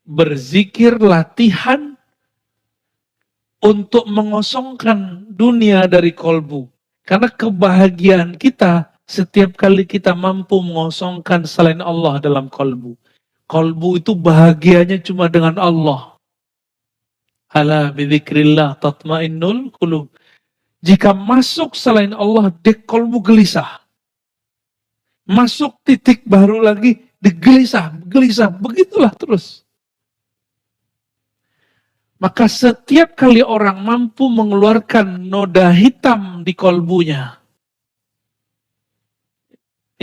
berzikir latihan untuk mengosongkan dunia dari kolbu. Karena kebahagiaan kita setiap kali kita mampu mengosongkan selain Allah dalam kolbu. Kolbu itu bahagianya cuma dengan Allah. Ala bidzikrillah tatmainnul qulub. Jika masuk selain Allah, kolbu gelisah. Masuk titik baru lagi, gelisah. Begitulah terus. Maka setiap kali orang mampu mengeluarkan noda hitam di kolbunya,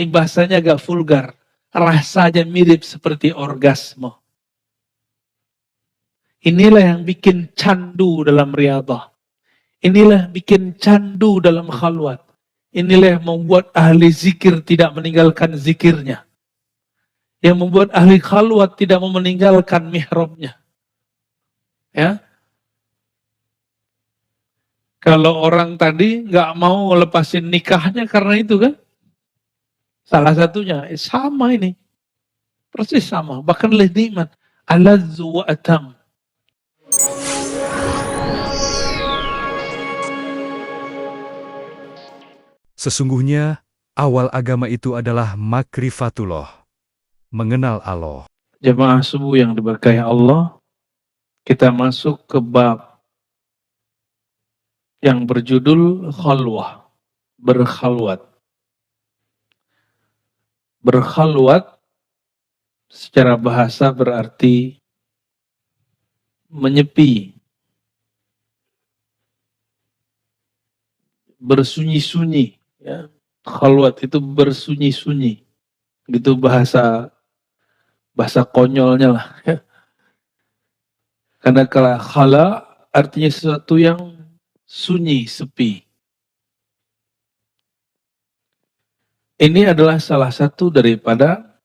ini bahasanya agak vulgar, rasanya mirip seperti orgasme. Inilah yang bikin candu dalam riyadhah. Inilah yang bikin candu dalam khalwat. Inilah yang membuat ahli zikir tidak meninggalkan zikirnya. Yang membuat ahli khalwat tidak mau meninggalkan mihrabnya. Ya, kalau orang tadi nggak mau lepasin nikahnya karena itu kan, salah satunya sama ini, persis sama, bahkan lebih nikmat, alazzu wa atam. Sesungguhnya awal agama itu adalah makrifatullah, mengenal Allah. Jemaah subuh yang diberkahi Allah, kita masuk ke bab yang berjudul khalwah, berkhalwat. Berkhalwat secara bahasa berarti menyepi, bersunyi-sunyi. Ya. Khalwat itu bersunyi-sunyi. Gitu bahasa konyolnya lah. Ya. Karena kalau khala artinya sesuatu yang sunyi, sepi. Ini adalah salah satu daripada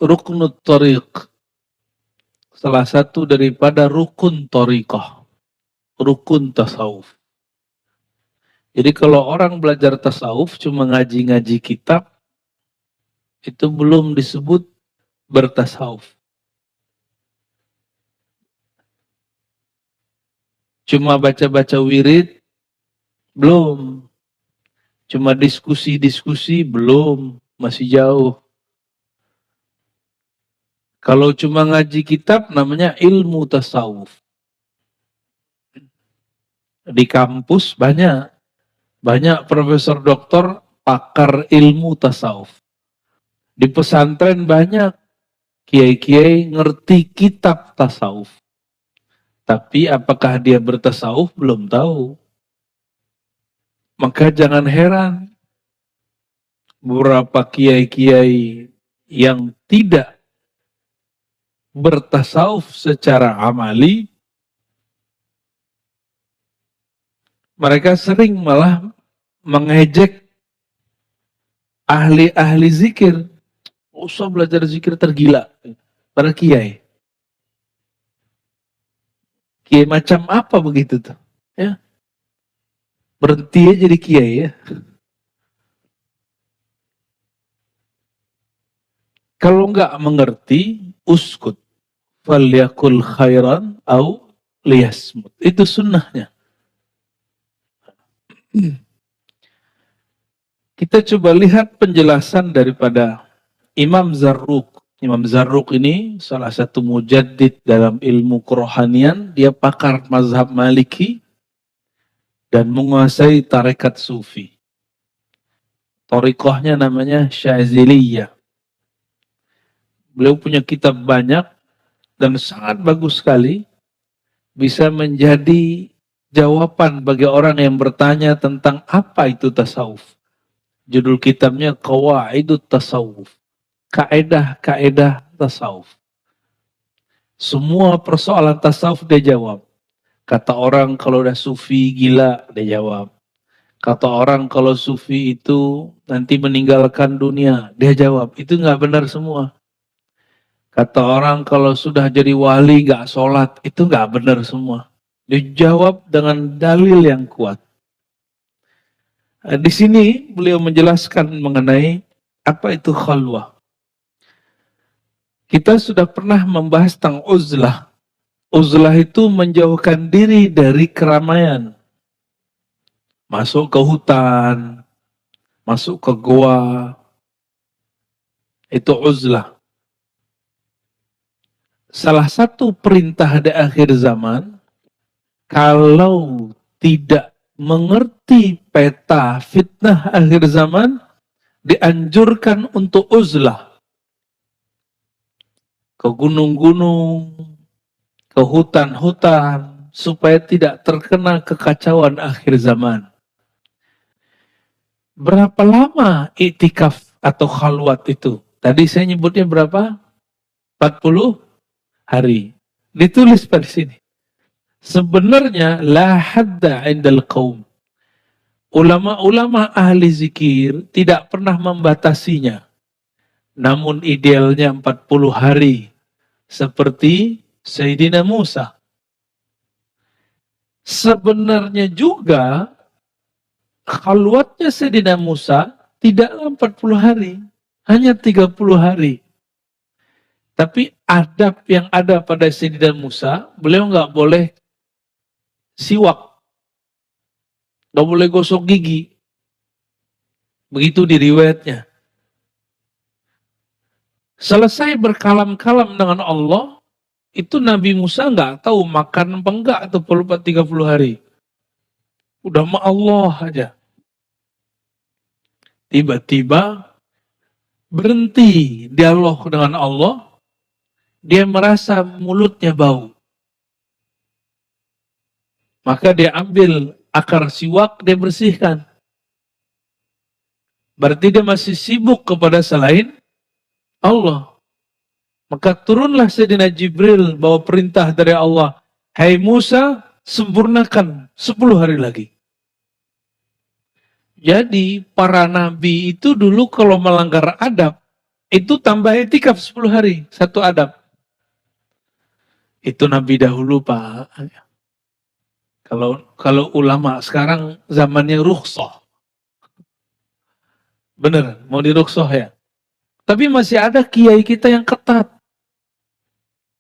ruknut thariq. Salah satu daripada rukun thariqah. Rukun tasawuf. Jadi kalau orang belajar tasawuf cuma ngaji-ngaji kitab, itu belum disebut bertasawuf. Cuma baca-baca wirid, belum. Cuma diskusi-diskusi, belum. Masih jauh. Kalau cuma ngaji kitab, namanya ilmu tasawuf. Di kampus banyak profesor doktor pakar ilmu tasawuf. Di pesantren banyak kiai-kiai ngerti kitab tasawuf. Tapi apakah dia bertasawuf? Belum tahu. Maka jangan heran beberapa kiai-kiai yang tidak bertasawuf secara amali, mereka sering malah mengejek ahli-ahli zikir. Usah belajar zikir tergila. Para kiai. Kiai macam apa begitu tuh? Ya. Berhenti aja jadi kiai ya. Kalau nggak mengerti, uskut. Falyakul khairan au liyasmut. Itu sunnahnya. Kita coba lihat penjelasan daripada Imam Zarruq. Imam Zarruq ini salah satu mujaddid dalam ilmu kerohanian. Dia pakar mazhab Maliki dan menguasai tarekat Sufi. Thariqahnya namanya Syaziliyah. Beliau punya kitab banyak dan sangat bagus sekali. Bisa menjadi jawaban bagi orang yang bertanya tentang apa itu tasawuf. Judul kitabnya Qawaidut Tasawuf. Kaedah-kaedah tasawuf. Semua persoalan tasawuf dia jawab. Kata orang kalau udah sufi gila, dia jawab. Kata orang kalau sufi itu nanti meninggalkan dunia, dia jawab. Itu nggak benar semua. Kata orang kalau sudah jadi wali nggak sholat, itu nggak benar semua. Dia jawab dengan dalil yang kuat. Di sini beliau menjelaskan mengenai apa itu khalwah. Kita sudah pernah membahas tentang uzlah. Uzlah itu menjauhkan diri dari keramaian. Masuk ke hutan, masuk ke goa, itu uzlah. Salah satu perintah di akhir zaman, kalau tidak mengerti peta fitnah akhir zaman, dianjurkan untuk uzlah. Ke gunung-gunung, ke hutan-hutan, supaya tidak terkena kekacauan akhir zaman. Berapa lama iktikaf atau khalwat itu? Tadi saya nyebutnya berapa? 40 hari. Ditulis pada sini. Sebenarnya la hadda indal qaum. Ulama-ulama ahli zikir tidak pernah membatasinya. Namun idealnya 40 hari. Seperti Sayyidina Musa. Sebenarnya juga khalwatnya Sayyidina Musa tidaklah 40 hari. Hanya 30 hari. Tapi adab yang ada pada Sayyidina Musa, beliau nggak boleh siwak. Nggak boleh gosok gigi. Begitu di riwayatnya. Selesai berkalam-kalam dengan Allah, itu Nabi Musa nggak tahu makan apa enggak atau perlu 30 hari. Udah sama Allah aja. Tiba-tiba berhenti dialog dengan Allah, dia merasa mulutnya bau. Maka dia ambil akar siwak, dia bersihkan. Berarti dia masih sibuk kepada selain Allah. Maka turunlah Sayyidina Jibril bawa perintah dari Allah. Hai Musa, sempurnakan 10 hari lagi. Jadi para nabi itu dulu kalau melanggar adab, itu tambah itikaf 10 hari, satu adab. Itu nabi dahulu Pak. Kalau ulama sekarang zamannya rukhsah. Bener, mau dirukhsah ya. Tapi masih ada kiai kita yang ketat.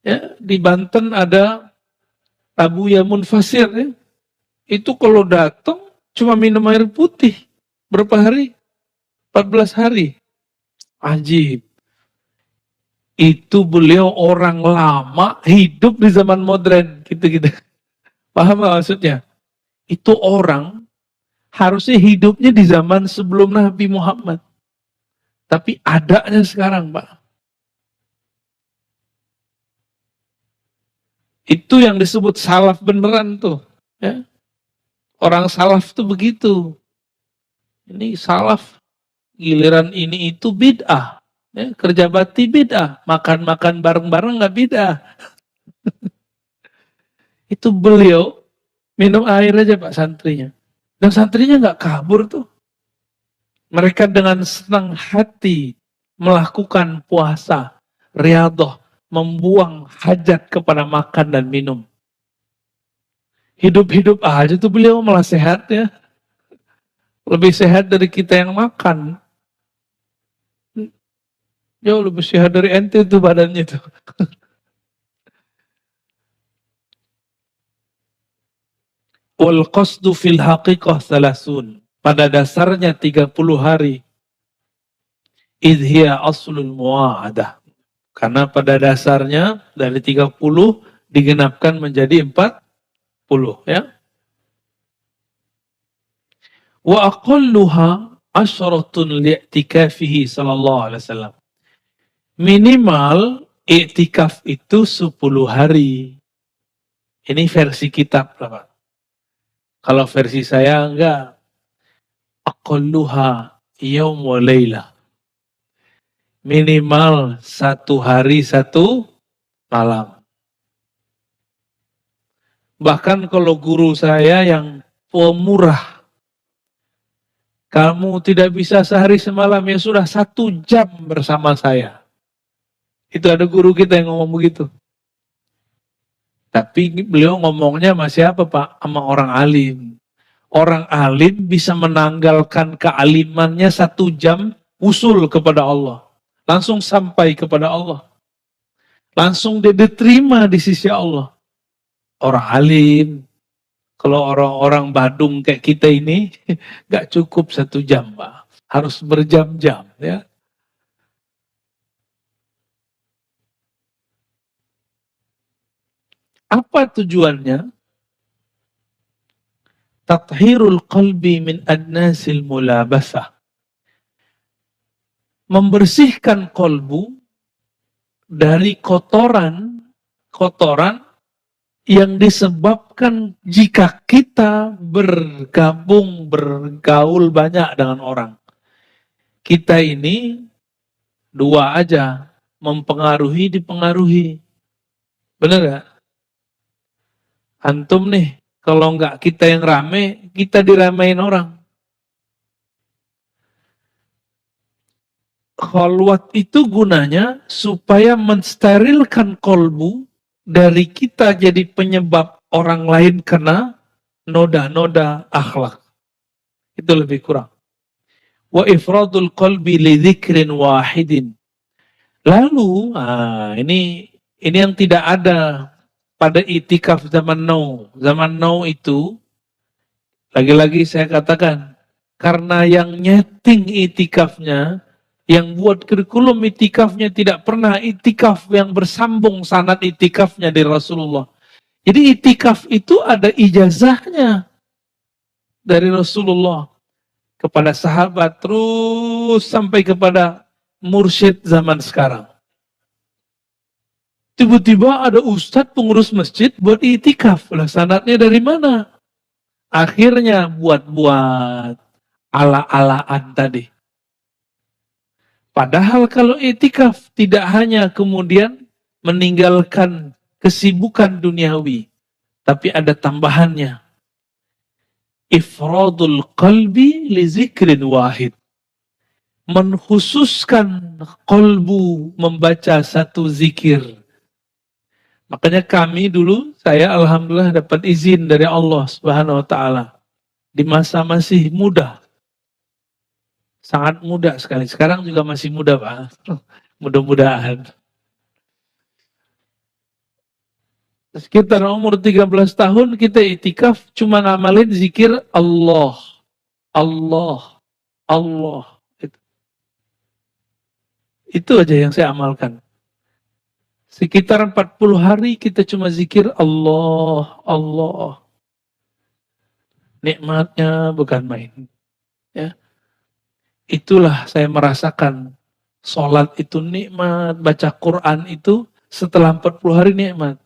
Ya, di Banten ada Abu Yamun Fasir ya. Itu kalau datang cuma minum air putih. Berapa hari? 14 hari. Ajib. Itu beliau orang lama hidup di zaman modern. Gitu-gitu. Paham gak maksudnya? Itu orang harusnya hidupnya di zaman sebelum Nabi Muhammad. Tapi adanya sekarang Pak. Itu yang disebut salaf beneran tuh. Ya. Orang salaf tuh begitu. Ini salaf, giliran ini itu bid'ah. Ya, kerja bakti bid'ah. Makan-makan bareng-bareng gak bid'ah. Itu beliau minum air aja Pak santrinya. Dan santrinya gak kabur tuh. Mereka dengan senang hati melakukan puasa, riyadhah, membuang hajat kepada makan dan minum. Hidup-hidup aja tuh beliau malah sehat ya. Lebih sehat dari kita yang makan. Jauh lebih sehat dari ente tuh badannya tuh. Wal qasdu fil haqiqah salasun. Pada dasarnya 30 hari. Idhiya aslul mu'adah. Karena pada dasarnya dari 30 digenapkan menjadi 40 ya. Wa aqalluha asyaratun li'tikafihi sallallahu alaihi wasallam. Minimal i'tikaf itu 10 hari. Ini versi kitab Pak. Kalau versi saya enggak. Aqalluha yaum wa laylah. Minimal 1 hari 1 malam. Bahkan kalau guru saya yang pemurah, kamu tidak bisa sehari semalam, ya sudah 1 jam bersama saya. Itu ada guru kita yang ngomong begitu. Tapi beliau ngomongnya masih apa Pak? Sama orang alim. Orang alim bisa menanggalkan kealimannya 1 jam usul kepada Allah. Langsung sampai kepada Allah. Langsung dia diterima di sisi Allah. Orang alim, kalau orang-orang Badung kayak kita ini, gak cukup 1 jam, Pak. Harus berjam-jam, ya. Apa tujuannya? Tathhirul qalbi min adnasil mulabasah. Membersihkan kolbu dari kotoran yang disebabkan jika kita bergaul banyak dengan orang. Kita ini 2 aja, mempengaruhi, dipengaruhi. Bener gak? Antum nih, kalau nggak kita yang rame, kita diramain orang. Khalwat itu gunanya supaya mensterilkan kolbu dari kita jadi penyebab orang lain kena noda-noda akhlak. Itu lebih kurang. Wa ifradul qalbi li dzikrin wahidin. Lalu, ini yang tidak ada pada itikaf zaman now. Zaman now itu, lagi-lagi saya katakan, karena yang nyeting itikafnya, yang buat kurikulum itikafnya tidak pernah itikaf yang bersambung sanad itikafnya dari Rasulullah. Jadi itikaf itu ada ijazahnya dari Rasulullah kepada sahabat terus sampai kepada mursyid zaman sekarang. Tiba-tiba ada ustadz pengurus masjid buat itikaf. Lah sanadnya dari mana? Akhirnya buat-buat ala-alaan tadi. Padahal kalau itikaf tidak hanya kemudian meninggalkan kesibukan duniawi, tapi ada tambahannya. Ifradul qalbi li zikrin wahid. Mengkhususkan kolbu membaca satu zikir. Makanya kami dulu, saya alhamdulillah dapat izin dari Allah Subhanahu wa taala di masa masih muda. Sangat muda sekali. Sekarang juga masih muda, Pak. Mudah-mudahan. Sekitar umur 13 tahun kita itikaf cuma ngamalin zikir Allah. Allah. Allah. Itu aja yang saya amalkan. Sekitar 40 hari kita cuma zikir Allah. Allah. Nikmatnya bukan main. Ya. Itulah saya merasakan sholat itu nikmat, baca Quran itu setelah 40 hari nikmat.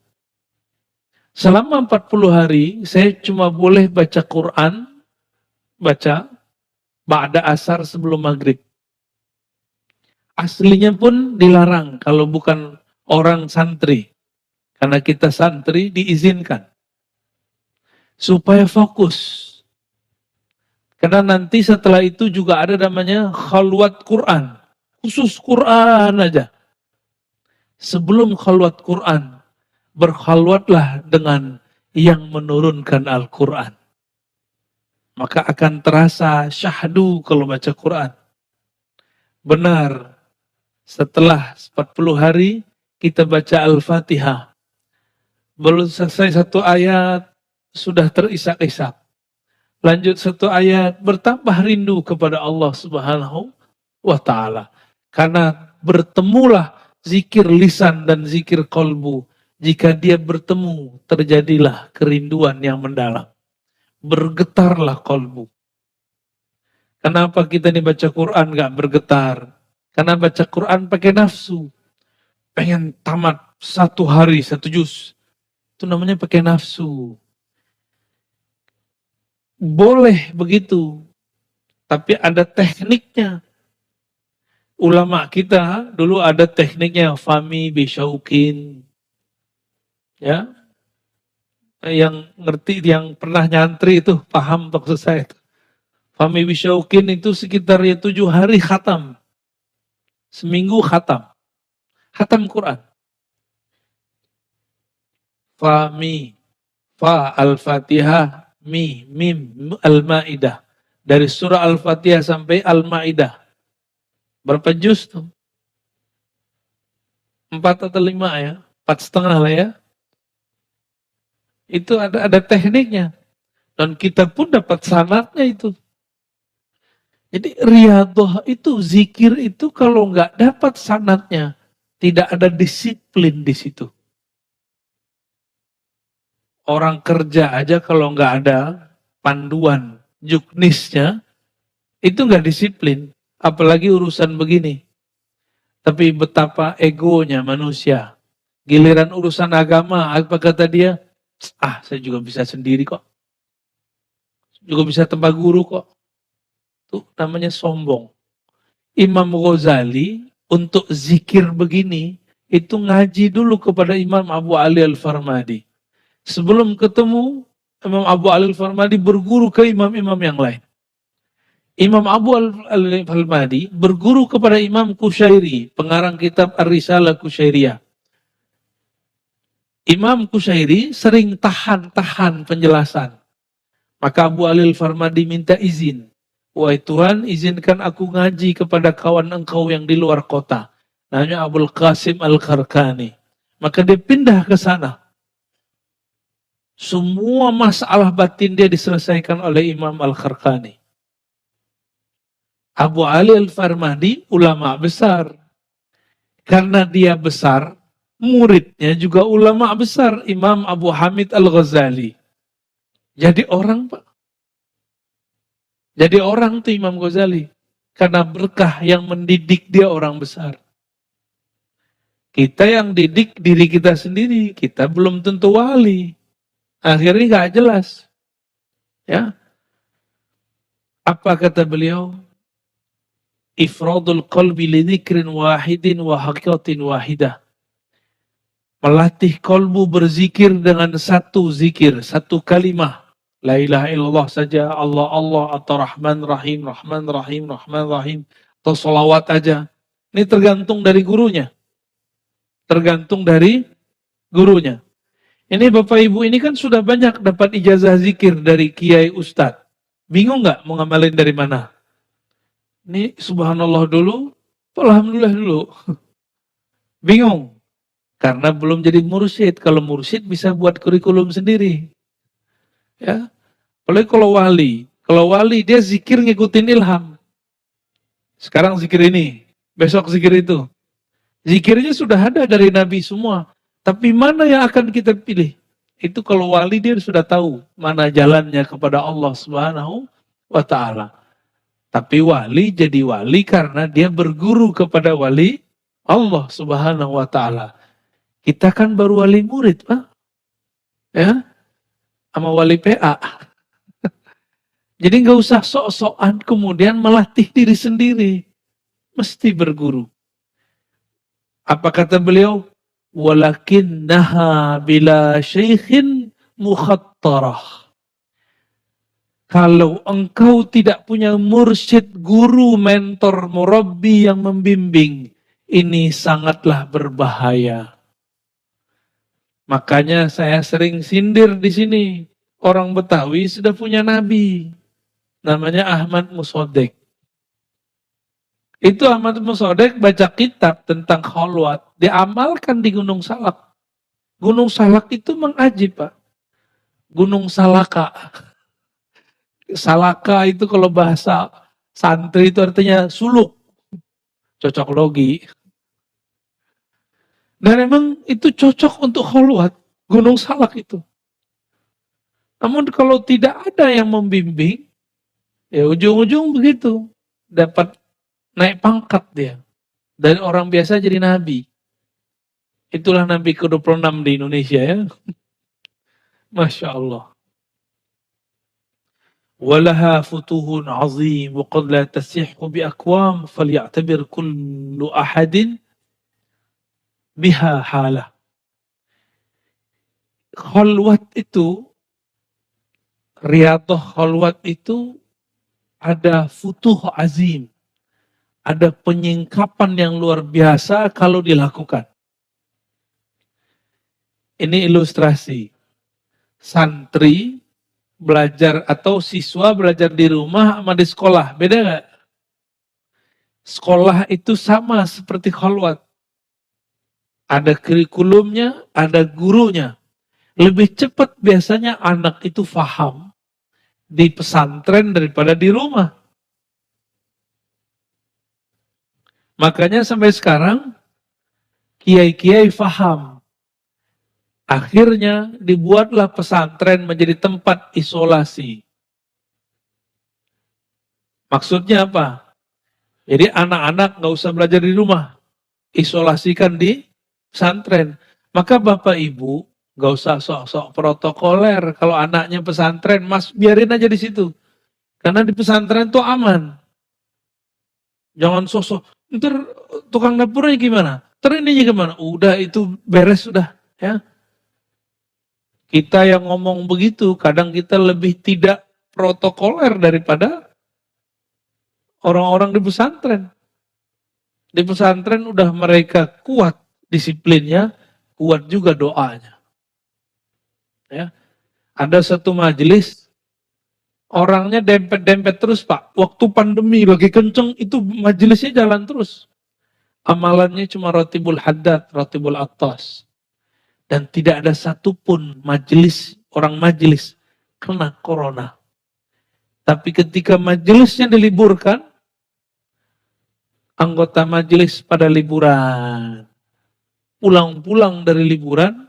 Selama 40 hari saya cuma boleh baca Quran, baca ba'da asar sebelum maghrib. Aslinya pun dilarang kalau bukan orang santri. Karena kita santri diizinkan. Supaya fokus. Karena nanti setelah itu juga ada namanya khalwat Quran. Khusus Quran aja. Sebelum khalwat Quran, berkhalwatlah dengan yang menurunkan Al-Quran. Maka akan terasa syahdu kalau baca Quran. Benar, setelah 40 hari kita baca Al-Fatihah. Belum selesai 1 ayat, sudah terisak-isak. Lanjut 1 ayat, bertambah rindu kepada Allah Subhanahu wa ta'ala. Karena bertemulah zikir lisan dan zikir kolbu. Jika dia bertemu, terjadilah kerinduan yang mendalam. Bergetarlah kolbu. Kenapa kita ini baca Quran gak bergetar? Karena baca Quran pakai nafsu. Pengen tamat 1 hari, 1 juz. Itu namanya pakai nafsu. Boleh begitu, tapi ada tekniknya. Ulama kita dulu ada tekniknya, Fahmi Bisyauqin. Ya, yang ngerti, yang pernah nyantri itu paham maksud saya. Fahmi Bisyauqin itu sekitar 7 hari khatam. Seminggu khatam. Khatam Quran. Fahmi, Fa Al-Fatihah, Mi, Mim, Al-Ma'idah. Dari surah Al-Fatihah sampai Al-Ma'idah. Berapa juz tuh? 4 atau 5 ya, 4,5 lah ya. Itu ada tekniknya. Dan kita pun dapat sanadnya itu. Jadi riyadhah itu, zikir itu kalau nggak dapat sanadnya, tidak ada disiplin di situ. Orang kerja aja kalau nggak ada panduan juknisnya, itu nggak disiplin. Apalagi urusan begini. Tapi betapa egonya manusia. Giliran urusan agama, apa kata dia? Saya juga bisa sendiri kok. Juga bisa tanpa guru kok. Itu namanya sombong. Imam Ghazali untuk zikir begini, itu ngaji dulu kepada Imam Abu Ali Al-Farmadi. Sebelum ketemu, Imam Abu Ali Al-Farmadi berguru ke imam-imam yang lain. Imam Abu Al-Farmadi berguru kepada Imam Kushairi, pengarang kitab Ar-Risalah Kushairiyah. Imam Kushairi sering tahan penjelasan. Maka Abu Ali Al-Farmadi minta izin. Wahai Tuhan, izinkan aku ngaji kepada kawan engkau yang di luar kota. Namanya Abul Qasim Al-Kharkani. Maka dia pindah ke sana. Semua masalah batin dia diselesaikan oleh Imam Al-Kharkani. Abu Ali Al-Farmadi ulama besar. Karena dia besar, muridnya juga ulama besar. Imam Abu Hamid Al-Ghazali. Jadi orang, Pak. Jadi orang tuh Imam Ghazali. Karena berkah yang mendidik dia orang besar. Kita yang didik diri kita sendiri. Kita belum tentu wali. Akhirnya gak jelas. Ya. Apa kata beliau? Ifradul qalbi li dzikrin wahidin wa haqiqatin wahidah. Melatih kolbu berzikir dengan satu zikir, satu kalimah. La ilaha illallah saja, Allah Allah atau Rahman Rahim, Rahman Rahim, Rahman Rahim, atau sholawat aja. Ini tergantung dari gurunya. Tergantung dari gurunya. Ini Bapak Ibu ini kan sudah banyak dapat ijazah zikir dari kiai ustadz. Bingung nggak mau ngamalin dari mana? Ini subhanallah dulu, alhamdulillah dulu. Bingung. Karena belum jadi mursyid. Kalau mursyid bisa buat kurikulum sendiri. Ya, apalagi kalau wali dia zikir ngikutin ilham. Sekarang zikir ini, besok zikir itu. Zikirnya sudah ada dari Nabi semua. Tapi mana yang akan kita pilih? Itu kalau wali dia sudah tahu mana jalannya kepada Allah Subhanahu wa Ta'ala. Tapi wali jadi wali karena dia berguru kepada wali Allah Subhanahu wa Ta'ala. Kita kan baru wali murid, Pak. Ya, sama wali PA. Jadi nggak usah sok-sokan kemudian melatih diri sendiri. Mesti berguru. Apa kata beliau? Walakinnaha bila syaikhin mukhattarah. Kalau engkau tidak punya mursyid, guru, mentor, murabbi yang membimbing, ini sangatlah berbahaya. Makanya saya sering sindir di sini. Orang Betawi sudah punya nabi. Namanya Ahmad Musodek. Itu Ahmad Musodek baca kitab tentang kholwat. Diamalkan di Gunung Salak. Gunung Salak itu mengajib, Pak. Gunung Salaka. Salaka itu kalau bahasa santri itu artinya suluk. Cocok logi. Dan memang itu cocok untuk kholwat, Gunung Salak itu. Namun kalau tidak ada yang membimbing, ya ujung-ujung begitu. Dapat naik pangkat dia. Dari orang biasa jadi nabi. Itulah nabi ke-26 di Indonesia ya. Masya Allah. Walaha futuhun azim wa qad la tasihhu bi aqwam falya'tabir kullu ahadin biha halah. Kholwat itu, riyadhah kholwat itu ada futuh azim. Ada penyingkapan yang luar biasa kalau dilakukan. Ini ilustrasi. Santri belajar atau siswa belajar di rumah sama di sekolah. Beda nggak? Sekolah itu sama seperti kholwat. ada kurikulumnya, ada gurunya. Lebih cepat biasanya anak itu faham di pesantren daripada di rumah. Makanya sampai sekarang kiai-kiai faham. Akhirnya dibuatlah pesantren menjadi tempat isolasi. Maksudnya apa? Jadi anak-anak nggak usah belajar di rumah, isolasikan di pesantren. Maka Bapak Ibu nggak usah sok-sok protokoler. Kalau anaknya pesantren, mas biarin aja di situ. Karena di pesantren itu aman. Jangan sok-sok. Ntar tukang dapurnya gimana? Ntar ininya gimana? Udah itu beres sudah. Ya. Kita yang ngomong begitu, kadang kita lebih tidak protokoler daripada orang-orang di pesantren. Di pesantren udah mereka kuat disiplinnya, kuat juga doanya. Ya. Ada satu majelis, orangnya dempet-dempet terus Pak. Waktu pandemi lagi kenceng, itu majelisnya jalan terus. Amalannya cuma rotibul haddad, rotibul attas. Dan tidak ada satupun majelis, orang majelis kena corona. Tapi ketika majelisnya diliburkan, anggota majelis pada liburan. Pulang-pulang dari liburan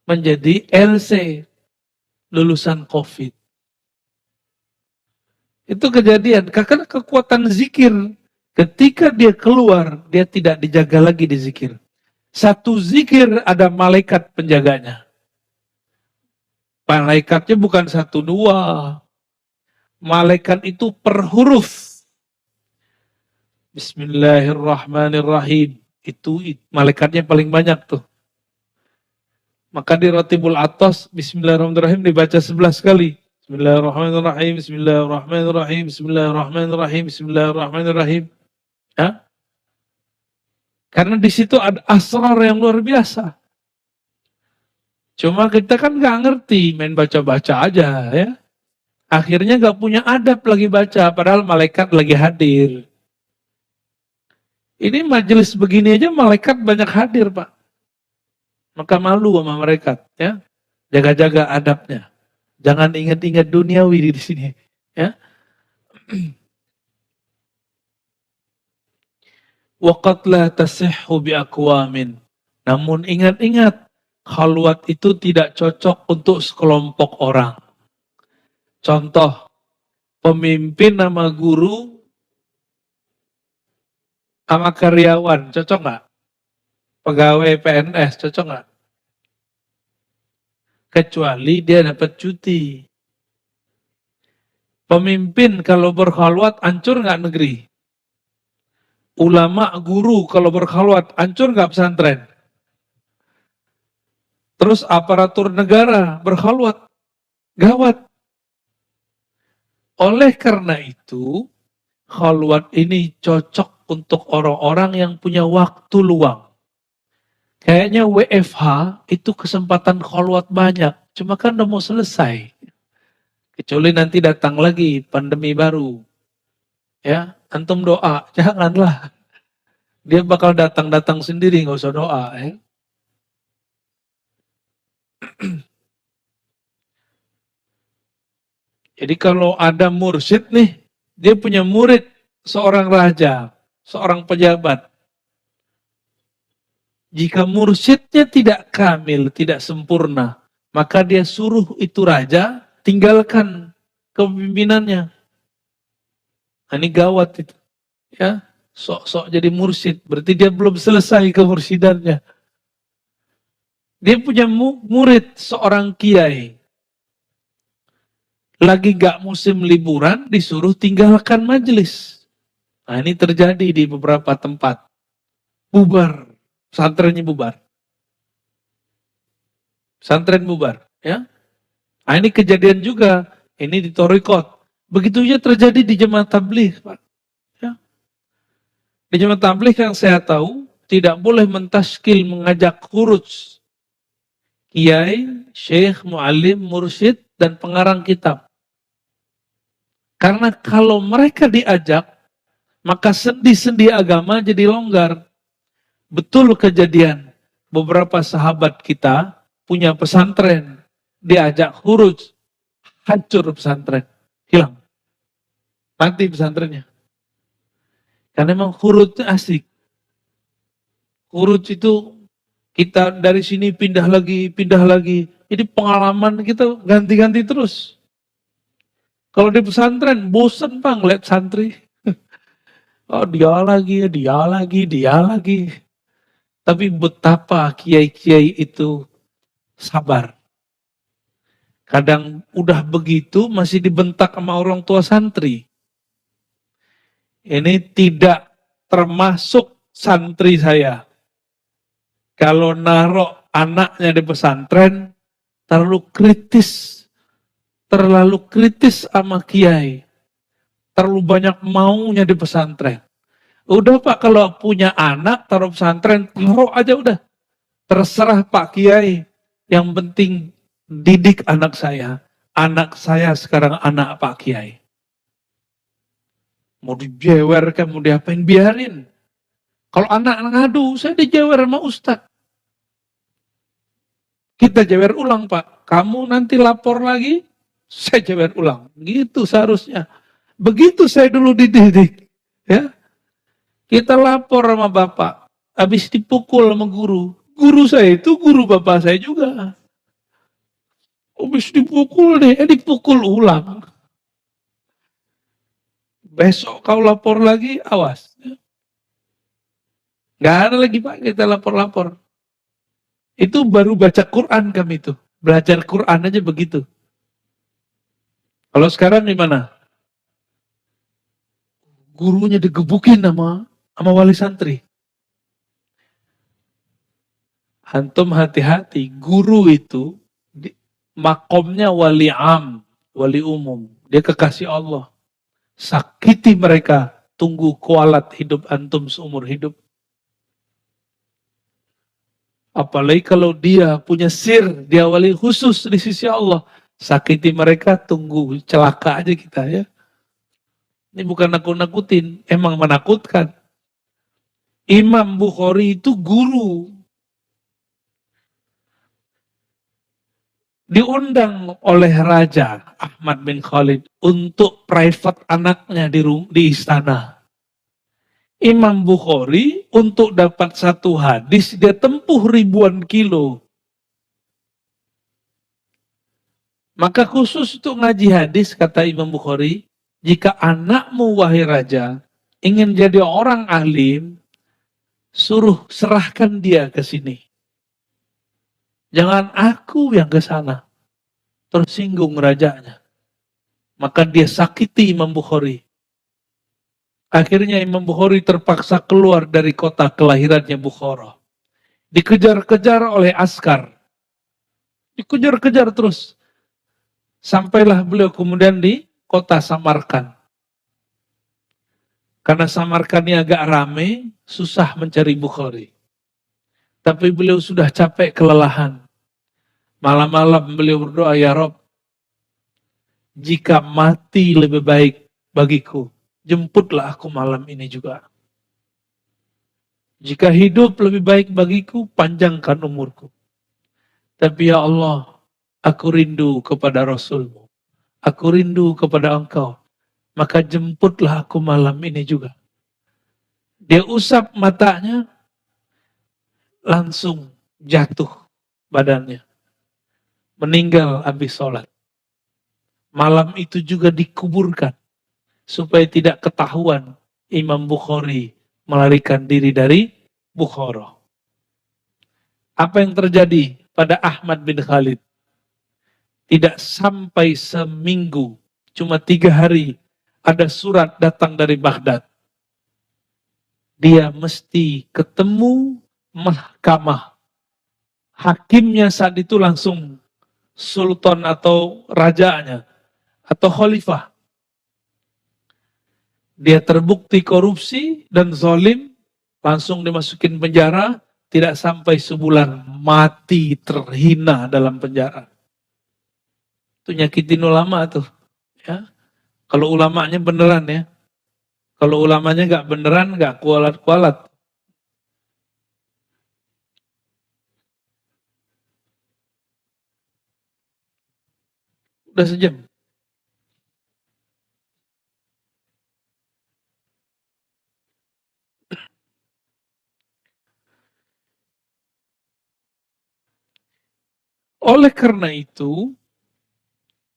menjadi LC, lulusan COVID. Itu kejadian, karena kekuatan zikir. Ketika dia keluar, dia tidak dijaga lagi di zikir. Satu zikir ada malaikat penjaganya. Malaikatnya bukan satu dua. Malaikat itu per huruf. Bismillahirrahmanirrahim. Itu malaikatnya paling banyak tuh. Maka di Ratibul Atas, Bismillahirrahmanirrahim dibaca 11 kali. Bismillahirrahmanirrahim, Bismillahirrahmanirrahim, Bismillahirrahmanirrahim, Bismillahirrahmanirrahim. Ya? Karena di situ ada asrar yang luar biasa. Cuma kita kan nggak ngerti, main baca-baca aja ya. Akhirnya nggak punya adab lagi baca, padahal malaikat lagi hadir. Ini majelis begini aja malaikat banyak hadir Pak. Maka malu sama malaikat ya. Jaga-jaga adabnya. Jangan ingat-ingat duniawi di sini ya. Waqad la tasihhu bi aqwamin. Namun ingat-ingat, khalwat itu tidak cocok untuk sekelompok orang. Contoh, pemimpin sama guru sama karyawan, cocok nggak? Pegawai PNS, cocok nggak? Kecuali dia dapat cuti. Pemimpin kalau berkhalwat, hancur nggak negeri? Ulama, guru kalau berkhalwat, hancur nggak pesantren? Terus aparatur negara berkhalwat, gawat. Oleh karena itu, khalwat ini cocok untuk orang-orang yang punya waktu luang. Kayaknya WFH itu kesempatan khalwat banyak, cuma kan udah mau selesai. Kecuali nanti datang lagi pandemi baru. Ya, antum doa, janganlah. Dia bakal datang-datang sendiri, nggak usah doa. Ya. Jadi kalau ada mursyid nih, dia punya murid, seorang raja, seorang pejabat. Jika mursyidnya tidak kamil, tidak sempurna, maka dia suruh itu raja tinggalkan kepemimpinannya. Nah, ini gawat itu. Ya, sok-sok jadi mursyid, berarti dia belum selesai kemursidannya. Dia punya murid seorang kiai. Lagi gak musim liburan, disuruh tinggalkan majelis. Nah, ini terjadi di beberapa tempat. Bubar, pesantrennya bubar. Pesantren bubar, ya. Nah, ini kejadian juga, ini di Torikot. Begitunya terjadi di jemaah tabligh, Pak. Ya. Di jemaah tabligh yang saya tahu, tidak boleh mentaskil mengajak khuruj kiai, syekh, muallim, mursyid, dan pengarang kitab. Karena kalau mereka diajak, maka sendi-sendi agama jadi longgar. Betul kejadian. beberapa sahabat kita punya pesantren, diajak khuruj, hancur pesantren, hilang, mati pesantrennya. Karena memang khuruj itu asik. Khuruj itu kita dari sini pindah lagi, pindah lagi. Jadi pengalaman kita ganti-ganti terus. Kalau di pesantren, bosen Pak ngeliat santri. Oh dia lagi, dia lagi, dia lagi. Tapi betapa kiai-kiai itu sabar. Kadang udah begitu masih dibentak sama orang tua santri. Ini tidak termasuk santri saya. Kalau naruh anaknya di pesantren, terlalu kritis sama kiai. Terlalu banyak maunya di pesantren. Udah Pak, kalau punya anak, taruh pesantren, taruh aja udah. Terserah Pak Kiai. Yang penting didik anak saya. Anak saya sekarang anak Pak Kiai. Mau dijewer kan, mau diapain, biarin. Kalau anak ngadu, saya dijewer sama Ustadz. Kita jewer ulang Pak. Kamu nanti lapor lagi, saya jewer ulang. Gitu seharusnya. Begitu saya dulu dididik. Ya. Kita lapor sama bapak, habis dipukul sama guru. Guru saya itu guru bapak saya juga. Habis dipukul nih, dipukul ulang. Besok kau lapor lagi, awas. Gak ada lagi Pak, kita lapor-lapor. Itu baru baca Quran kami itu. Belajar Quran aja begitu. Kalau sekarang gimana? Gurunya digebukin sama wali santri. Antum hati-hati, guru itu makomnya wali am, wali umum. Dia kekasih Allah. Sakiti mereka, tunggu kualat hidup antum seumur hidup. Apalagi kalau dia punya sir, dia wali khusus di sisi Allah. Sakiti mereka, tunggu celaka aja kita ya. Ini bukan nakut-nakutin, emang menakutkan. Imam Bukhari itu guru. Diundang oleh Raja Ahmad bin Khalid untuk private anaknya di istana. Imam Bukhari untuk dapat satu hadis dia tempuh ribuan kilo. Maka khusus untuk ngaji hadis kata Imam Bukhari, jika anakmu wahai raja ingin jadi orang alim, suruh serahkan dia ke sini. Jangan aku yang ke sana. Tersinggung rajanya. Maka dia sakiti Imam Bukhari. Akhirnya Imam Bukhari terpaksa keluar dari kota kelahirannya Bukhara. Dikejar-kejar oleh askar. Dikejar-kejar terus. Sampailah beliau kemudian di kota Samarkand. Karena Samarkand ini agak ramai, susah mencari Bukhari. Tapi beliau sudah capek, kelelahan. Malam-malam beliau berdoa, ya Rob, jika mati lebih baik bagiku, jemputlah aku malam ini juga. Jika hidup lebih baik bagiku, panjangkan umurku. Tapi ya Allah, aku rindu kepada Rasulmu. Aku rindu kepada Engkau. Maka jemputlah aku malam ini juga. Dia usap matanya, langsung jatuh badannya. Meninggal habis sholat. Malam itu juga dikuburkan. Supaya tidak ketahuan Imam Bukhari melarikan diri dari Bukhara. Apa yang terjadi pada Ahmad bin Khalid? Tidak sampai seminggu, cuma 3 hari, ada surat datang dari Baghdad. Dia mesti ketemu mahkamah. Hakimnya saat itu langsung sultan atau rajanya, atau khalifah. Dia terbukti korupsi dan zalim, langsung dimasukin penjara, tidak sampai sebulan, mati terhina dalam penjara. Itu nyakitin ulama tuh. Ya. Kalau ulamanya beneran ya. Kalau ulamanya nggak beneran, nggak kualat-kualat. Udah sejam. Oleh karena itu,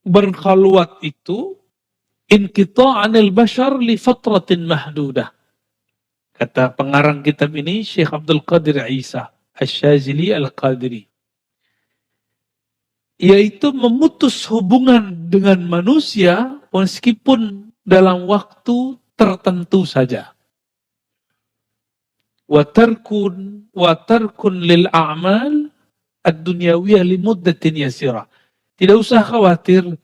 berkhalwat itu inqita'anil bashar li fatratin mahdudah. Kata pengarang kitab ini Syekh Abdul Qadir Isa Asy-Syadzili Al-Qadiri. Yaitu memutus hubungan dengan manusia meskipun dalam waktu tertentu saja. Wa tarkun lil a'mal ad-dunyawiyah li muddatin yasirah. Tidak usah khawatir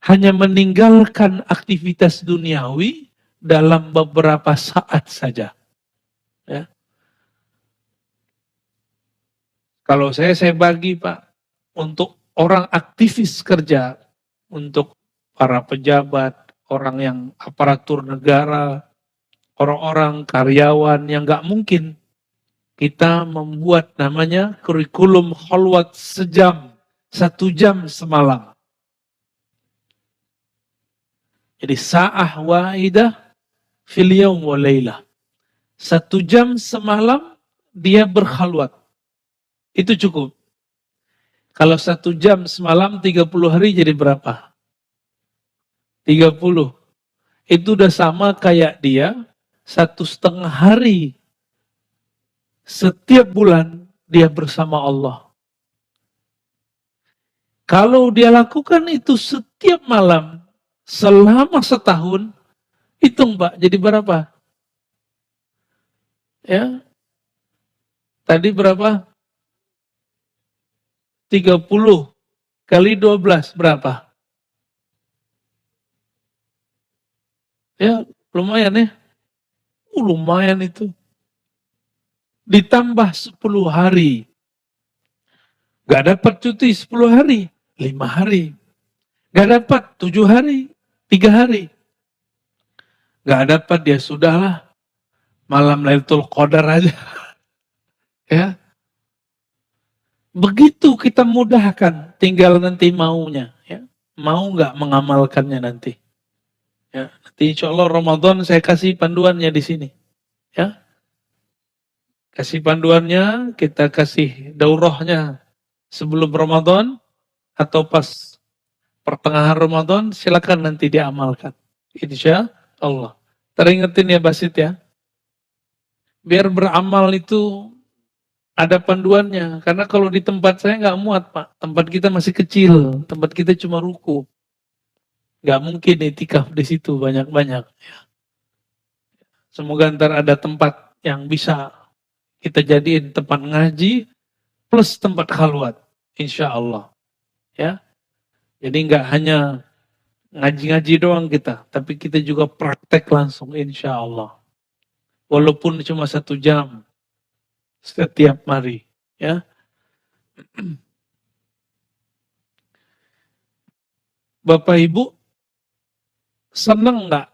hanya meninggalkan aktivitas duniawi dalam beberapa saat saja. Ya. Kalau saya bagi Pak, untuk orang aktivis kerja, untuk para pejabat, orang yang aparatur negara, orang-orang karyawan yang nggak mungkin kita membuat namanya kurikulum khalwat sejam, 1 jam semalam. Jadi sa'ah wahidah fil yaum wa laylah. 1 jam semalam dia berkhalwat. Itu cukup. Kalau 1 jam semalam 30 hari jadi berapa? 30. Itu udah sama kayak dia 1,5 hari setiap bulan dia bersama Allah. Kalau dia lakukan itu setiap malam selama setahun, hitung Pak, jadi berapa? Ya. Tadi berapa? 30 kali 12 berapa? Ya, lumayan ya. Lumayan itu. Ditambah 10 hari. Gak dapat cuti 10 hari, 5 hari. Gak dapat 7 hari, 3 hari. Gak dapat ya sudahlah. Malam Lailatul Qadar aja. Ya. Begitu kita mudahkan, tinggal nanti maunya. Ya. Mau nggak mengamalkannya nanti. Ya. Nanti insya Allah Ramadan saya kasih panduannya di sini. Ya. Kasih panduannya, kita kasih daurahnya sebelum Ramadan atau pas pertengahan Ramadan, silakan nanti diamalkan. Insya Allah. Teringetin ya Basit ya. Biar beramal itu ada panduannya. Karena kalau di tempat saya nggak muat Pak. Tempat kita masih kecil. Tempat kita cuma ruku. Nggak mungkin itikaf di situ banyak-banyak. Semoga ntar ada tempat yang bisa kita jadiin tempat ngaji plus tempat khalwat. Insya Allah. Ya. Jadi nggak hanya ngaji-ngaji doang kita. Tapi kita juga praktek langsung insya Allah. Walaupun cuma 1 jam. Setiap hari. Ya. Bapak Ibu seneng nggak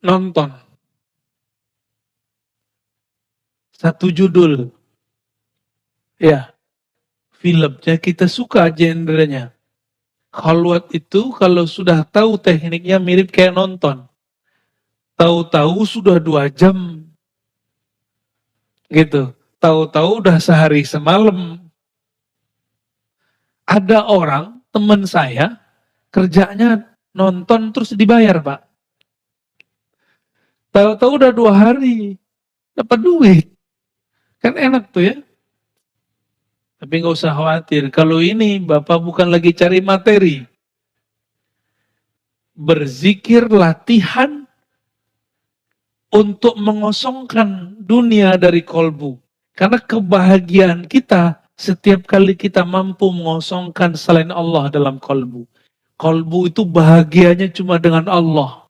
nonton satu judul? Ya. Filmnya kita suka genrenya. Khalwat itu kalau sudah tahu tekniknya mirip kayak nonton. Tahu-tahu sudah 2 jam. Gitu. Tahu-tahu udah sehari semalam. Ada orang, teman saya, kerjanya nonton terus dibayar Pak. Tahu-tahu udah 2 hari. Dapat duit. Kan enak tuh ya. Tapi nggak usah khawatir. Kalau ini Bapak bukan lagi cari materi. Berzikir latihan untuk mengosongkan dunia dari kolbu. Karena kebahagiaan kita setiap kali kita mampu mengosongkan selain Allah dalam kolbu. Kolbu itu bahagianya cuma dengan Allah.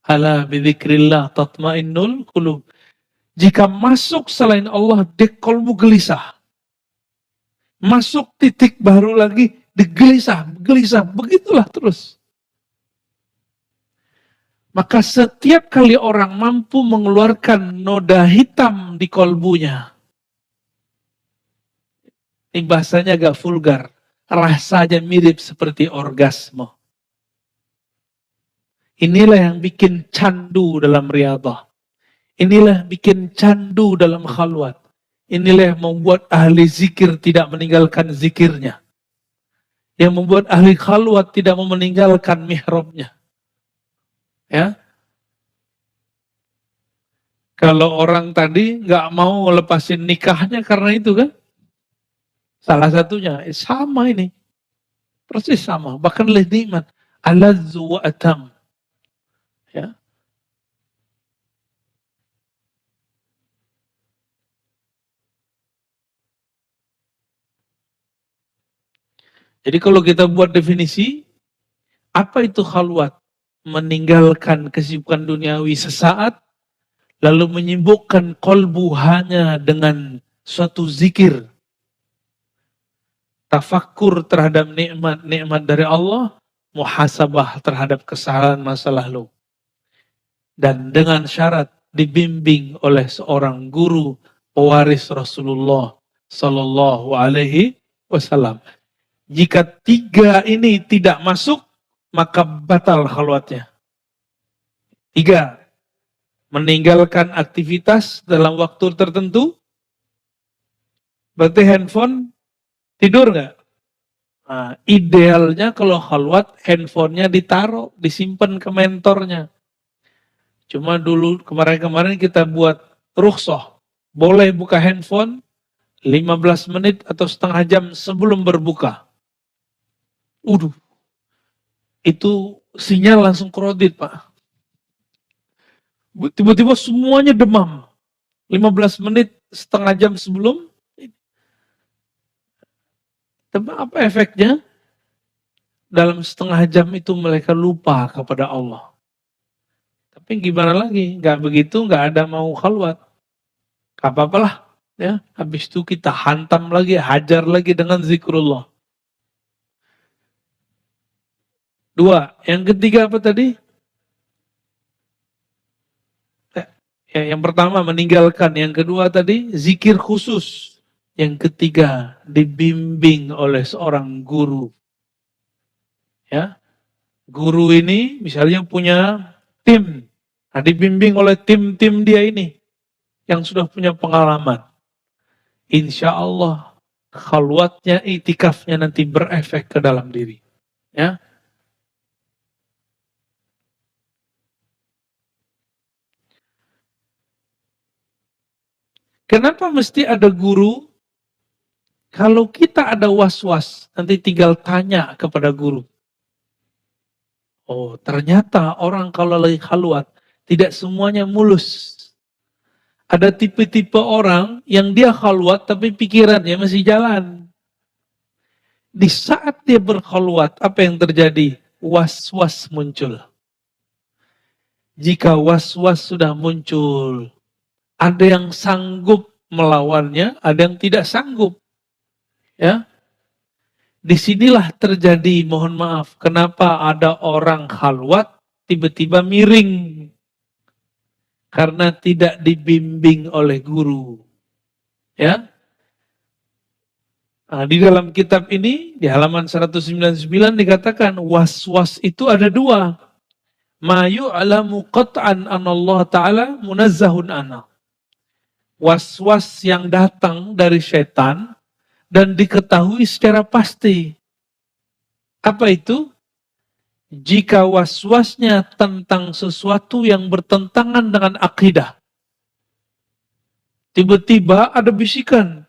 Ala bidzikrillah tatmainnul qulub. Jika masuk selain Allah, kolbu gelisah. Masuk titik baru lagi, gelisah. Begitulah terus. Maka setiap kali orang mampu mengeluarkan noda hitam di kolbunya. Ini bahasanya agak vulgar. rasanya mirip seperti orgasme. Inilah yang bikin candu dalam riyadhah. Inilah yang bikin candu dalam khalwat. Inilah yang membuat ahli zikir tidak meninggalkan zikirnya. Yang membuat ahli khalwat tidak mau meninggalkan mihrabnya. Ya. Kalau orang tadi nggak mau lepasin nikahnya karena itu kan. Salah satunya sama ini. Persis sama. Bahkan lebih nikmat. Aladzu wa atam. Ya. Jadi kalau kita buat definisi, apa itu khalwat? Meninggalkan kesibukan duniawi sesaat, lalu menyibukkan kolbu hanya dengan suatu zikir. Tafakkur terhadap nikmat-nikmat dari Allah, muhasabah terhadap kesalahan masa lalu. Dan dengan syarat dibimbing oleh seorang guru pewaris Rasulullah Sallallahu Alaihi Wasallam. Jika tiga ini tidak masuk, maka batal khalwatnya. 3. Meninggalkan aktivitas dalam waktu tertentu. Berarti handphone, tidur nggak? Nah, idealnya kalau khalwat, handphonenya ditaruh, disimpan ke mentornya. Cuma dulu kemarin-kemarin kita buat rukhsah. Boleh buka handphone 15 menit atau setengah jam sebelum berbuka. Itu sinyal langsung kredit, Pak. Tiba-tiba semuanya demam. 15 menit, setengah jam sebelum. Tapi apa efeknya? Dalam setengah jam itu mereka lupa kepada Allah. Tapi gimana lagi? Gak begitu, gak ada mau khalwat. Gak apa-apalah. Ya, habis itu kita hantam lagi, hajar lagi dengan zikrullah. 2. Yang ketiga apa tadi? Ya, yang pertama meninggalkan. Yang kedua tadi zikir khusus. Yang ketiga dibimbing oleh seorang guru. Ya, guru ini misalnya punya tim. Nah, dibimbing oleh tim-tim dia ini yang sudah punya pengalaman. Insya Allah khalwatnya, itikafnya nanti berefek ke dalam diri. Ya. Kenapa mesti ada guru? Kalau kita ada was-was, nanti tinggal tanya kepada guru. Oh, ternyata orang kalau lagi khalwat, tidak semuanya mulus. Ada tipe-tipe orang yang dia khalwat, tapi pikirannya masih jalan. Di saat dia berkhalwat, apa yang terjadi? Was-was muncul. Jika was-was sudah muncul, ada yang sanggup melawannya, ada yang tidak sanggup. Ya, disinilah terjadi, mohon maaf, kenapa ada orang khalwat tiba-tiba miring karena tidak dibimbing oleh guru. Ya, nah, di dalam kitab ini di halaman 199 dikatakan was-was itu ada 2. Ma yu'lamu qat'an anallah ta'ala munazzahun ana. Was-was yang datang dari setan dan diketahui secara pasti. Apa itu? Jika was-wasnya tentang sesuatu yang bertentangan dengan akidah. Tiba-tiba ada bisikan.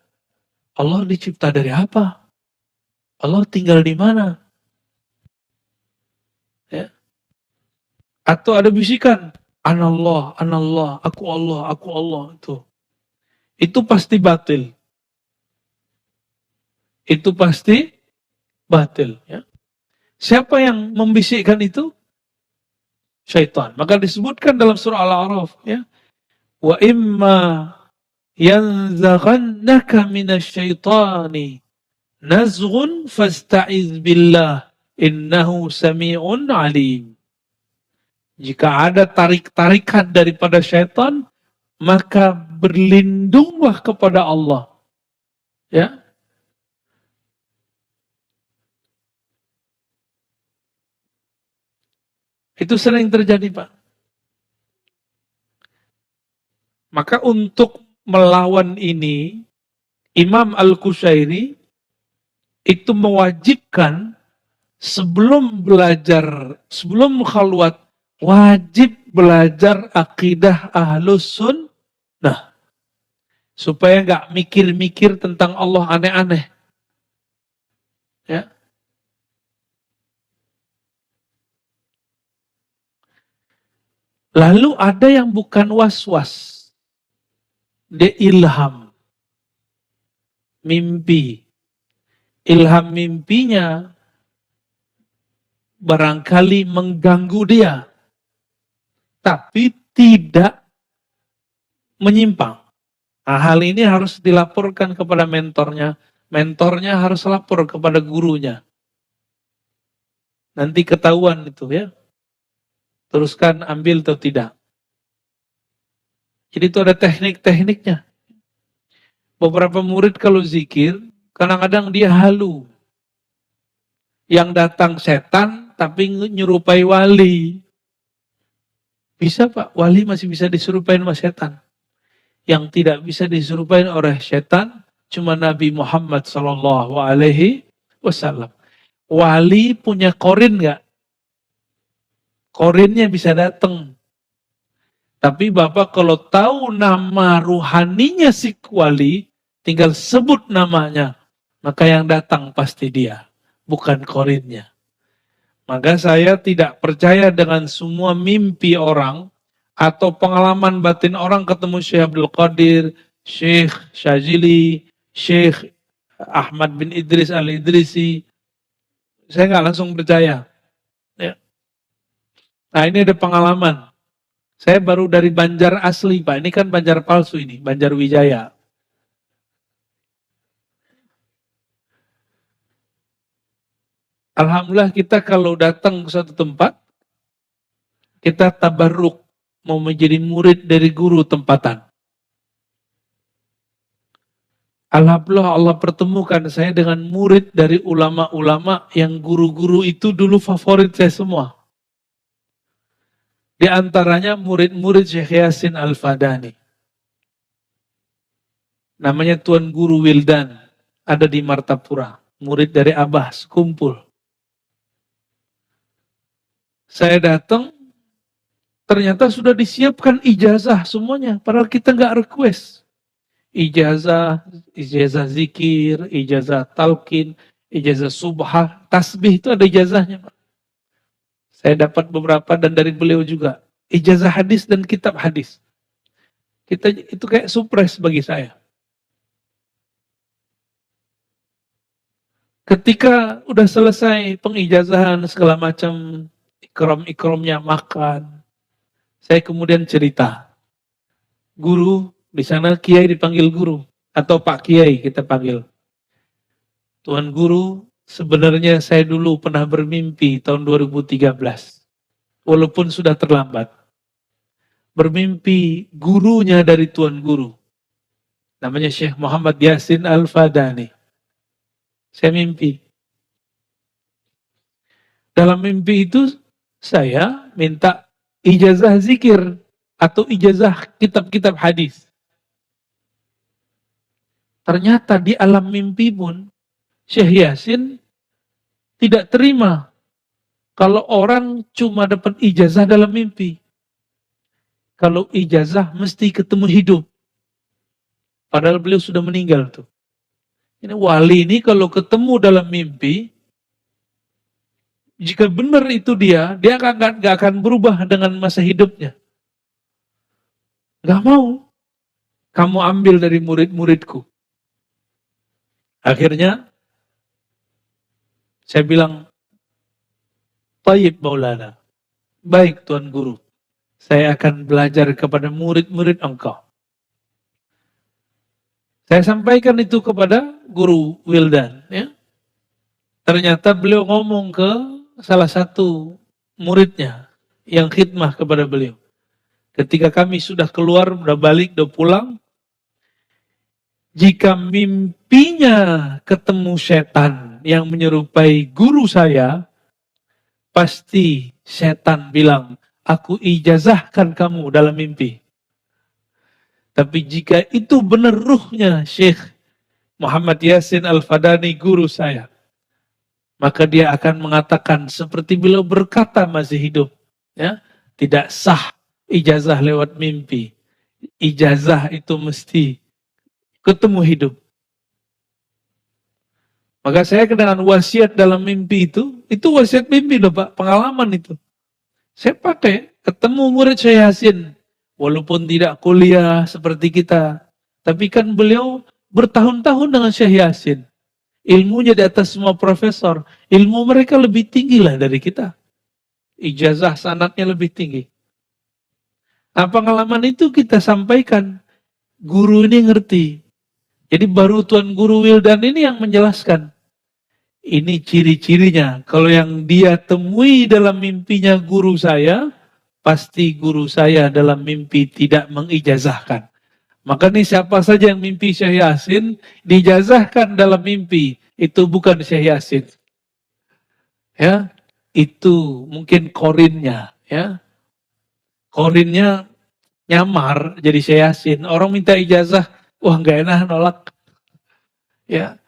Allah dicipta dari apa? Allah tinggal di mana? Ya. Atau ada bisikan. Anallah, anallah, aku Allah, aku Allah. Itu pasti batil. Itu pasti batil. Ya. Siapa yang membisikkan itu? Syaitan. Maka disebutkan dalam surah Al-A'raf. Ya. Wa imma yanzaghannaka minasyaitani nazghun fasta'iz billah innahu sami'un alim. Jika ada tarik-tarikan daripada syaitan, maka berlindunglah kepada Allah. Ya. Itu sering terjadi, Pak. Maka untuk melawan ini, Imam Al-Qushairi itu mewajibkan sebelum belajar, sebelum khalwat, wajib belajar akidah Ahlus Sunnah. Supaya nggak mikir-mikir tentang Allah aneh-aneh. Ya. Lalu ada yang bukan was-was. Dia ilham. Mimpi. Ilham mimpinya barangkali mengganggu dia. Tapi tidak menyimpang. Nah, hal ini harus dilaporkan kepada mentornya. Mentornya harus lapor kepada gurunya. Nanti ketahuan itu ya. Teruskan ambil atau tidak. Jadi itu ada teknik-tekniknya. Beberapa murid kalau zikir, kadang-kadang dia halu. Yang datang setan, tapi nyerupai wali. Bisa Pak, wali masih bisa diserupain sama setan. Yang tidak bisa diserupain oleh setan, cuma Nabi Muhammad SAW. Wali punya korin nggak? Korinnya bisa datang. Tapi Bapak kalau tahu nama ruhaninya si wali, tinggal sebut namanya. Maka yang datang pasti dia, bukan korinnya. Maka saya tidak percaya dengan semua mimpi orang atau pengalaman batin orang ketemu Syekh Abdul Qadir, Syekh Syazili, Syekh Ahmad bin Idris Al-Idrisi. Saya nggak langsung percaya. Ya. Nah ini ada pengalaman. Saya baru dari Banjar asli Pak, ini kan Banjar palsu ini, Banjar Wijaya. Alhamdulillah kita kalau datang ke suatu tempat, kita tabarruk, mau menjadi murid dari guru tempatan. Alhamdulillah Allah pertemukan saya dengan murid dari ulama-ulama yang guru-guru itu dulu favorit saya semua. Di antaranya murid-murid Syekh Yasin Al-Fadani. Namanya Tuan Guru Wildan, ada di Martapura. Murid dari Abah sekumpul. Saya datang, ternyata sudah disiapkan ijazah semuanya, padahal kita nggak request. Ijazah zikir, ijazah talqin, ijazah subhah, tasbih itu ada ijazahnya, Pak. Saya dapat beberapa dan dari beliau juga. Ijazah hadis dan kitab hadis. Kita itu kayak surprise bagi saya. Ketika udah selesai pengijazahan segala macam, ikram-ikramnya makan, saya kemudian cerita. Guru, di sana kiai dipanggil guru. Atau Pak Kiai kita panggil. Tuan Guru, sebenarnya saya dulu pernah bermimpi tahun 2013. Walaupun sudah terlambat. Bermimpi gurunya dari Tuan Guru. Namanya Syekh Muhammad Yasin Al-Fadani. Saya mimpi. Dalam mimpi itu saya minta ijazah zikir atau ijazah kitab-kitab hadis. Ternyata di alam mimpi pun Syekh Yasin tidak terima kalau orang cuma dapat ijazah dalam mimpi. Kalau ijazah mesti ketemu hidup. Padahal beliau sudah meninggal tuh. Ini wali ini kalau ketemu dalam mimpi, jika benar itu dia gak akan berubah dengan masa hidupnya. Gak mau. Kamu ambil dari murid-muridku. Akhirnya, saya bilang, Tayyib Maulana. Baik Tuan Guru. Saya akan belajar kepada murid-murid engkau. Saya sampaikan itu kepada Guru Wildan. Ya. Ternyata beliau ngomong ke salah satu muridnya yang khidmah kepada beliau. Ketika kami sudah keluar, sudah balik, sudah pulang, jika mimpinya ketemu setan yang menyerupai guru saya, pasti setan bilang, aku ijazahkan kamu dalam mimpi. Tapi jika itu benar ruhnya Syekh Muhammad Yasin Al-Fadani, guru saya, maka dia akan mengatakan seperti beliau berkata masih hidup, ya, tidak sah ijazah lewat mimpi. Ijazah itu mesti ketemu hidup. Maka saya dengan wasiat dalam mimpi itu wasiat mimpi loh Pak, pengalaman itu. Saya pakai, ketemu murid Syekh Yasin, walaupun tidak kuliah seperti kita, tapi kan beliau bertahun-tahun dengan Syekh Yasin. Ilmunya di atas semua profesor, ilmu mereka lebih tinggi lah dari kita. Ijazah sanadnya lebih tinggi. Nah, pengalaman itu kita sampaikan, guru ini ngerti. Jadi baru Tuan Guru Wildan ini yang menjelaskan. Ini ciri-cirinya. Kalau yang dia temui dalam mimpinya guru saya, pasti guru saya dalam mimpi tidak mengijazahkan. Maka nih siapa saja yang mimpi Syekh Yasin, dijazahkan dalam mimpi, itu bukan Syekh Yasin. Ya, itu mungkin korinnya, ya. Korinnya nyamar jadi Syekh Yasin. Orang minta ijazah, wah nggak enak nolak. Ya.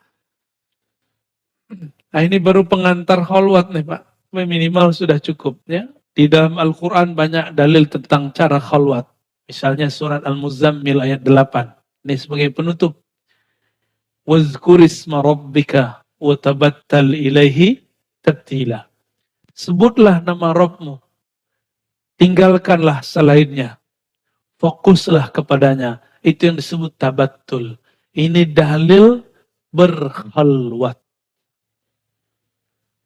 Nah ini baru pengantar kholwat nih Pak. Minimal sudah cukup ya. Di dalam Al-Quran banyak dalil tentang cara kholwat. Misalnya surat Al-Muzammil ayat 8. Ini sebagai penutup. Wazkurisma rabbika wa tabattal ilaihi tabtila. Sebutlah nama Rabbmu. Tinggalkanlah selainnya. Fokuslah kepadanya. Itu yang disebut tabattul. Ini dalil berkhalwat.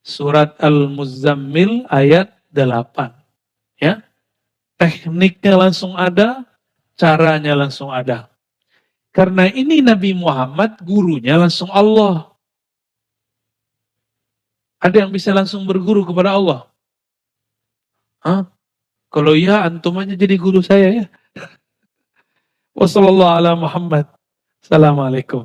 Surat Al-Muzammil ayat 8. Ya. Tekniknya langsung ada, caranya langsung ada. Karena ini Nabi Muhammad, gurunya langsung Allah. Ada yang bisa langsung berguru kepada Allah? Hah? Kalau iya, antum aja jadi guru saya ya. Wassalamualaikum warahmatullahi wabarakatuh. Assalamualaikum.